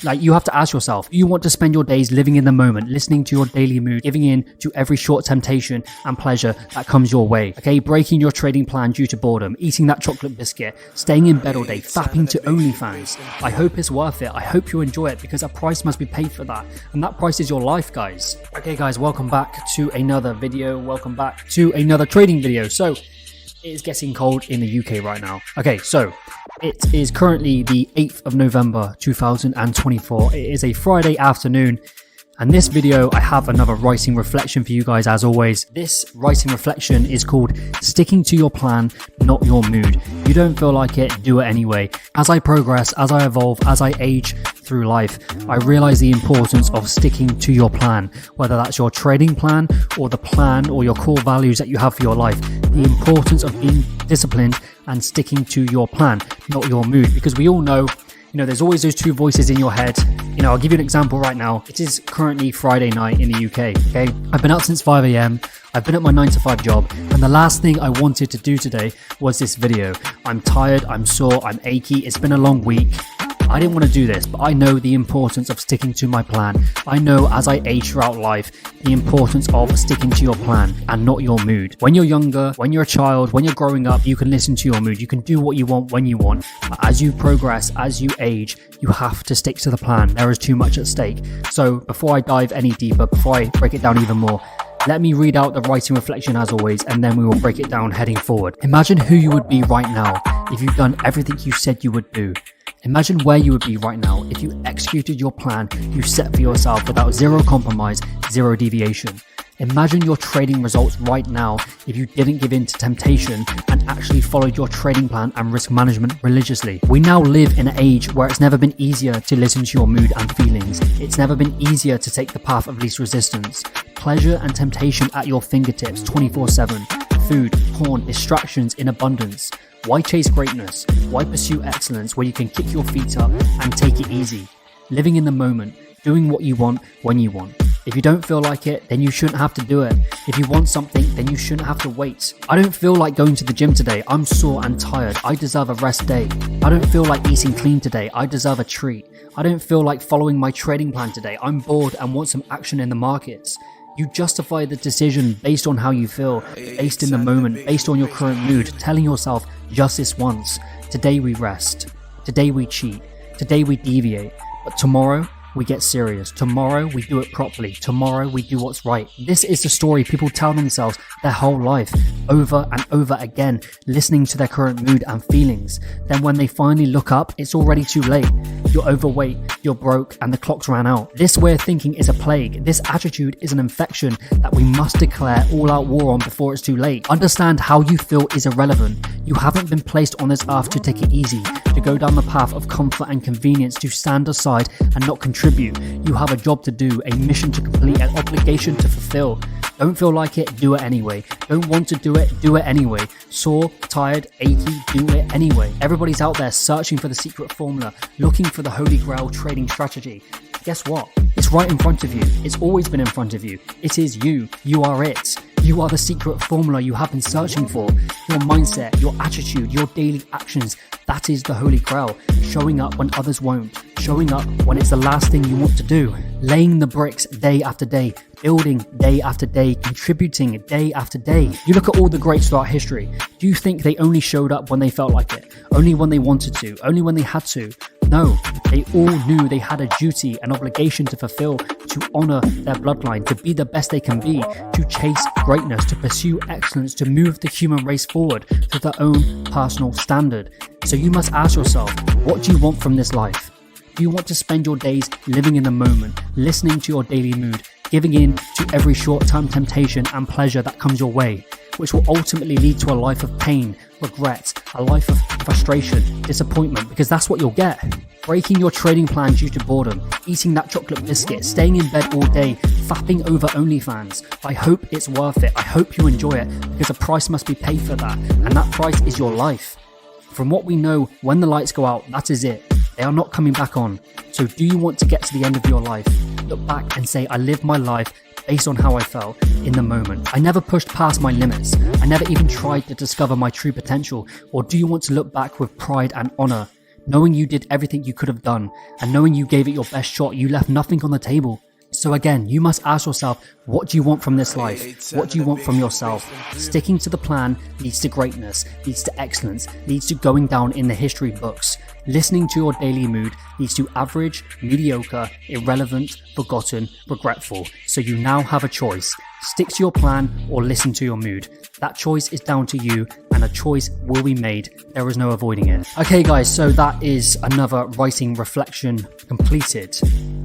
Like, you have to ask yourself, do you want to spend your days living in the moment, listening to your daily mood, giving in to every short temptation and pleasure that comes your way? Okay, breaking your trading plan due to boredom, eating that chocolate biscuit, staying in bed all day, fapping to OnlyFans. I hope it's worth it. I hope you enjoy it, because a price must be paid for that. And that price is your life, guys. Okay, guys, welcome back to another video. Welcome back to another trading video. So, it is getting cold in the UK right now. Okay, so it is currently the 8th of November 2024. It is a Friday afternoon, and this video I have another writing reflection for you guys as always. This writing reflection is called Sticking to Your Plan, Not Your Mood. You don't feel like it, do it anyway. As I progress, as I evolve, as I age through life, I realize the importance of sticking to your plan, whether that's your trading plan or the plan or your core values that you have for your life. The importance of being disciplined and sticking to your plan, not your mood, because we all know, there's always those two voices in your head. I'll give you an example right now. It is currently Friday night in the UK, okay? I've been up since 5 a.m. I've been at my 9-to-5 job, and the last thing I wanted to do today was this video. I'm tired, I'm sore, I'm achy, it's been a long week. I didn't want to do this, but I know the importance of sticking to my plan. I know as I age throughout life, the importance of sticking to your plan and not your mood. When you're younger, when you're a child, when you're growing up, you can listen to your mood. You can do what you want when you want. But as you progress, as you age, you have to stick to the plan. There is too much at stake. So before I dive any deeper, before I break it down even more, let me read out the writing reflection as always, and then we will break it down heading forward. Imagine who you would be right now if you've done everything you said you would do. Imagine where you would be right now if you executed your plan you set for yourself without zero compromise, zero deviation. Imagine your trading results right now if you didn't give in to temptation and actually followed your trading plan and risk management religiously. We now live in an age where it's never been easier to listen to your mood and feelings. It's never been easier to take the path of least resistance. Pleasure and temptation at your fingertips 24/7. Food, porn, distractions in abundance. Why chase greatness? Why pursue excellence where you can kick your feet up and take it easy? Living in the moment, doing what you want when you want. If you don't feel like it, then you shouldn't have to do it. If you want something, then you shouldn't have to wait. I don't feel like going to the gym today. I'm sore and tired. I deserve a rest day. I don't feel like eating clean today. I deserve a treat. I don't feel like following my trading plan today. I'm bored and want some action in the markets. You justify the decision based on how you feel, based in the moment, based on your current mood, telling yourself just this once. Today we rest. Today we cheat. Today we deviate. But tomorrow, we get serious. Tomorrow, we do it properly. Tomorrow, we do what's right. This is the story people tell themselves their whole life, over and over again, listening to their current mood and feelings. Then when they finally look up, it's already too late. You're overweight, you're broke, and the clock's ran out. This way of thinking is a plague. This attitude is an infection that we must declare all-out war on before it's too late. Understand how you feel is irrelevant. You haven't been placed on this earth to take it easy, to go down the path of comfort and convenience, to stand aside and not contribute. You have a job to do, a mission to complete, an obligation to fulfill. Don't feel like it, do it anyway. Don't want to do it anyway. Sore, tired, achy, do it anyway. Everybody's out there searching for the secret formula, looking for the holy grail trading strategy. Guess what? It's right in front of you. It's always been in front of you. It is you. You are it. You are the secret formula you have been searching for. Your mindset, your attitude, your daily actions, that is the holy grail. Showing up when others won't. Showing up when it's the last thing you want to do. Laying the bricks day after day. Building day after day. Contributing day after day. You look at all the greats throughout history. Do you think they only showed up when they felt like it? Only when they wanted to? Only when they had to? No, they all knew they had a duty, an obligation to fulfill, to honor their bloodline, to be the best they can be, to chase greatness, to pursue excellence, to move the human race forward to their own personal standard. So you must ask yourself, what do you want from this life? Do you want to spend your days living in the moment, listening to your daily mood, giving in to every short-term temptation and pleasure that comes your way, which will ultimately lead to a life of pain, regret, a life of frustration, disappointment, because that's what you'll get. Breaking your trading plan due to boredom, eating that chocolate biscuit, staying in bed all day, fapping over OnlyFans. I hope it's worth it. I hope you enjoy it, because a price must be paid for that, and that price is your life. From what we know, when the lights go out, that is it. They are not coming back on. So do you want to get to the end of your life? Look back and say, I lived my life based on how I felt in the moment. I never pushed past my limits. I never even tried to discover my true potential. Or do you want to look back with pride and honor? knowing you did everything you could have done, and knowing you gave it your best shot, you left nothing on the table. So again, you must ask yourself, what do you want from this life? What do you want from yourself? Sticking to the plan leads to greatness, leads to excellence, leads to going down in the history books. Listening to your daily mood leads to average, mediocre, irrelevant, forgotten, regretful. So you now have a choice. Stick to your plan or listen to your mood. That choice is down to you, and a choice will be made. There is no avoiding it. Okay guys, so that is another writing reflection completed.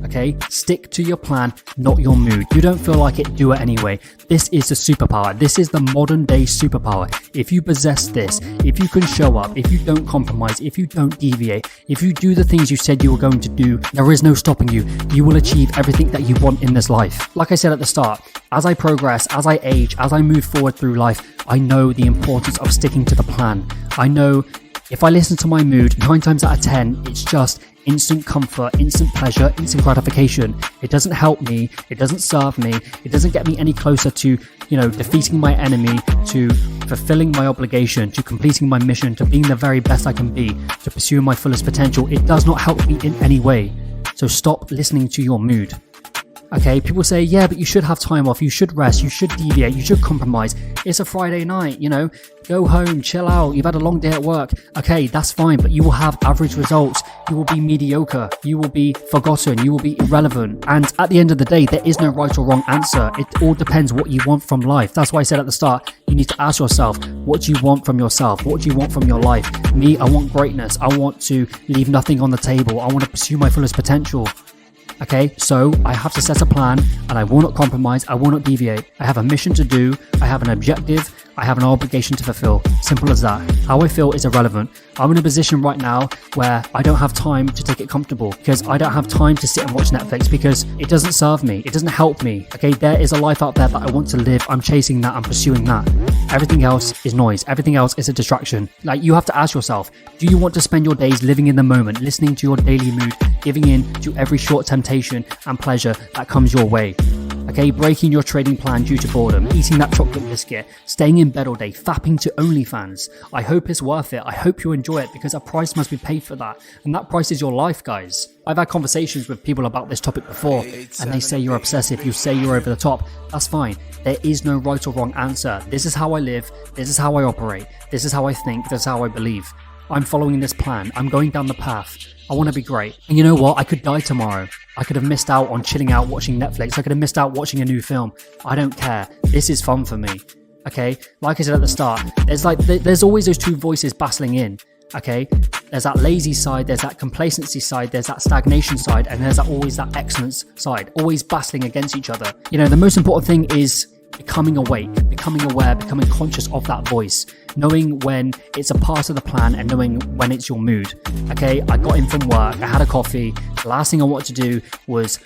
Okay, stick to your plan, not your mood. You don't feel like it, do it anyway. This is the superpower. This is the modern day superpower. If you possess this, if you can show up, if you don't compromise, if you don't deviate, if you do the things you said you were going to do, there is no stopping you. You will achieve everything that you want in this life. Like I said at the start, as I progress, as I age, as I move forward through life, I know the importance of sticking to the plan. I know if I listen to my mood, 9 times out of 10, it's just instant comfort, instant pleasure, instant gratification. It doesn't help me, it doesn't serve me, it doesn't get me any closer to, defeating my enemy, to fulfilling my obligation, to completing my mission, to being the very best I can be, to pursuing my fullest potential. It does not help me in any way. So stop listening to your mood. Okay, people say, yeah, but you should have time off, you should rest, you should deviate, you should compromise. It's a Friday night, go home, chill out, you've had a long day at work. Okay, that's fine, but you will have average results. You will be mediocre, you will be forgotten, you will be irrelevant. And at the end of the day, there is no right or wrong answer. It all depends what you want from life. That's why I said at the start, you need to ask yourself, what do you want from yourself? What do you want from your life? Me, I want greatness. I want to leave nothing on the table. I want to pursue my fullest potential. Okay, so I have to set a plan, and I will not compromise, I will not deviate. I have a mission to do, I have an objective, I have an obligation to fulfill. Simple as that. How I feel is irrelevant. I'm in a position right now where I don't have time to take it comfortable, because I don't have time to sit and watch Netflix, because it doesn't serve me, it doesn't help me. Okay, there is a life out there that I want to live, I'm chasing that, I'm pursuing that. Everything else is noise, everything else is a distraction. Like, you have to ask yourself, do you want to spend your days living in the moment, listening to your daily mood, giving in to every short temptation and pleasure that comes your way? Okay, breaking your trading plan due to boredom, eating that chocolate biscuit, staying in bed all day, fapping to OnlyFans. I hope it's worth it. I hope you enjoy it, because a price must be paid for that. And that price is your life, guys. I've had conversations with people about this topic before, and they say you're obsessive, you say you're over the top. That's fine. There is no right or wrong answer. This is how I live, this is how I operate, this is how I think, this is how I believe. I'm following this plan, I'm going down the path. I want to be great. And you know what? I could die tomorrow. I could have missed out on chilling out watching Netflix. I could have missed out watching a new film. I don't care. This is fun for me. Okay? Like I said at the start, there's always those two voices battling in. Okay? There's that lazy side, there's that complacency side, there's that stagnation side, and there's always that excellence side, always battling against each other. The most important thing is becoming awake, becoming aware, becoming conscious of that voice, knowing when it's a part of the plan and knowing when it's your mood. Okay, I got in from work, I had a coffee, the last thing I wanted to do was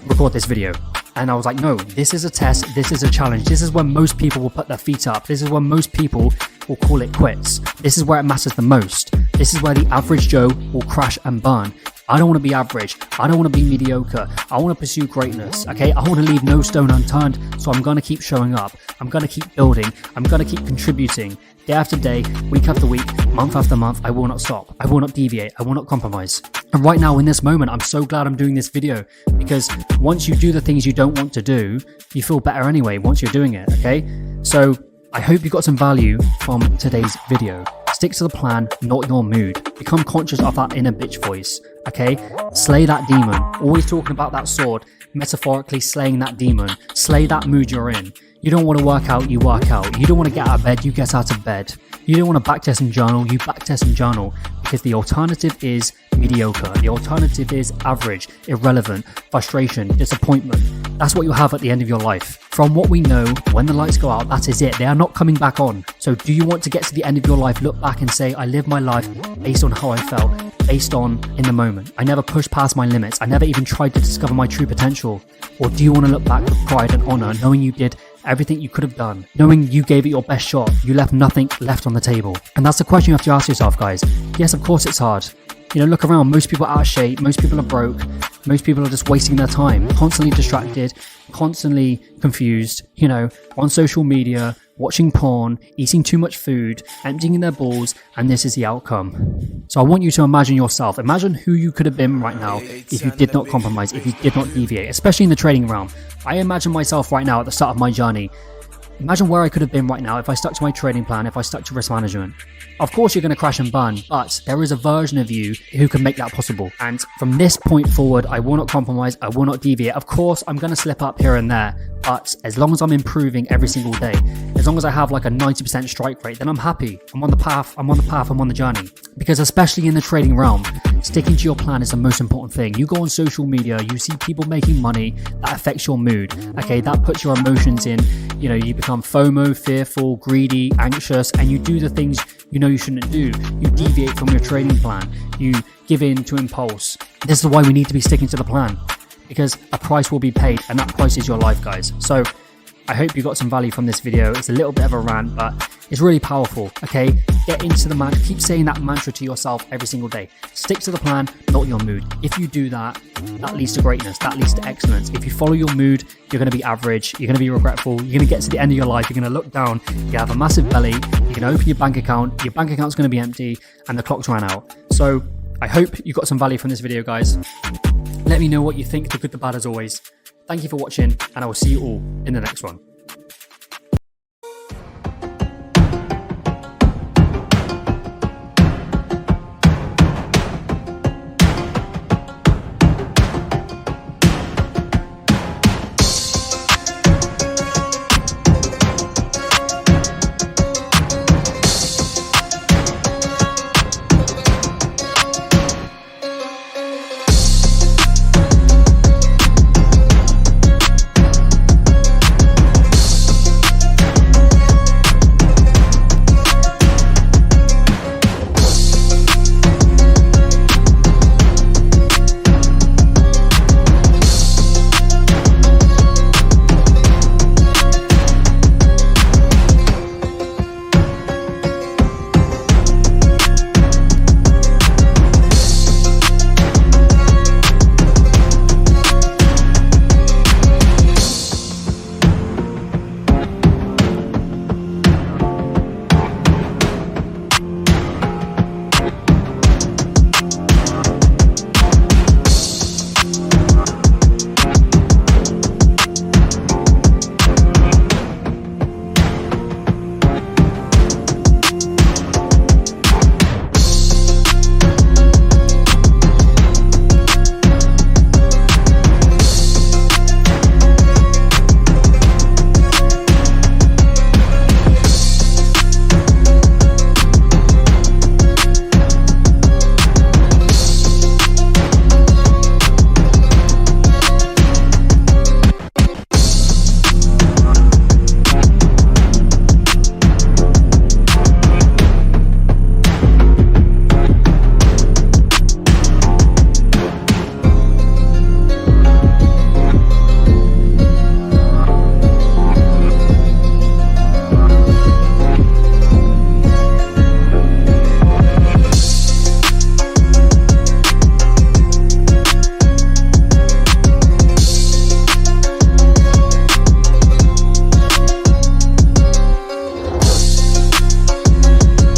record this video. And I was like, no, this is a test, this is a challenge, this is when most people will put their feet up, this is when most people will call it quits. This is where it matters the most. This is where the average Joe will crash and burn. I don't want to be average. I don't want to be mediocre. I want to pursue greatness, okay? I want to leave no stone unturned, so I'm going to keep showing up. I'm going to keep building. I'm going to keep contributing. Day after day, week after week, month after month, I will not stop. I will not deviate. I will not compromise. And right now, in this moment, I'm so glad I'm doing this video, because once you do the things you don't want to do, you feel better anyway once you're doing it, okay? So I hope you got some value from today's video. Stick to the plan, not your mood. Become conscious of that inner bitch voice, okay? Slay that demon. Always talking about that sword, metaphorically slaying that demon. Slay that mood you're in. You don't want to work out, you work out. You don't want to get out of bed, you get out of bed. You don't want to backtest and journal, you backtest and journal. Because the alternative is mediocre. The alternative is average, irrelevant, frustration, disappointment. That's what you'll have at the end of your life. From what we know, when the lights go out, that is it. They are not coming back on. So do you want to get to the end of your life, look back and say, I lived my life based on how I felt, based on in the moment. I never pushed past my limits. I never even tried to discover my true potential. Or do you want to look back with pride and honor, knowing you did everything you could have done, knowing you gave it your best shot, you left nothing left on the table? And that's the question you have to ask yourself, guys. Yes, of course it's hard. Look around, most people are out of shape, most people are broke, most people are just wasting their time, constantly distracted, constantly confused, on social media, watching porn, eating too much food, emptying their balls, and this is the outcome. So I want you to imagine yourself. Imagine who you could have been right now if you did not compromise, if you did not deviate, especially in the trading realm. I imagine myself right now at the start of my journey. Imagine where I could have been right now if I stuck to my trading plan, if I stuck to risk management. Of course, you're going to crash and burn, but there is a version of you who can make that possible. And from this point forward, I will not compromise, I will not deviate. Of course, I'm going to slip up here and there, but as long as I'm improving every single day, as long as I have like a 90% strike rate, then I'm happy. I'm on the path, I'm on the journey. Because especially in the trading realm, sticking to your plan is the most important thing. You go on social media, you see people making money, that affects your mood. Okay, that puts your emotions in, you become FOMO, fearful, greedy, anxious, and you do the things you shouldn't do. You deviate from your trading plan. You give in to impulse. This is why we need to be sticking to the plan, because a price will be paid, and that price is your life, guys. So I hope you got some value from this video. It's a little bit of a rant, but it's really powerful, okay? Get into the mantra. Keep saying that mantra to yourself every single day. Stick to the plan, not your mood. If you do that, that leads to greatness. That leads to excellence. If you follow your mood, you're going to be average. You're going to be regretful. You're going to get to the end of your life. You're going to look down. You have a massive belly. You're going to open your bank account. Your bank account's going to be empty, and the clock's ran out. So I hope you got some value from this video, guys. Let me know what you think, the good, the bad, as always. Thank you for watching, and I will see you all in the next one.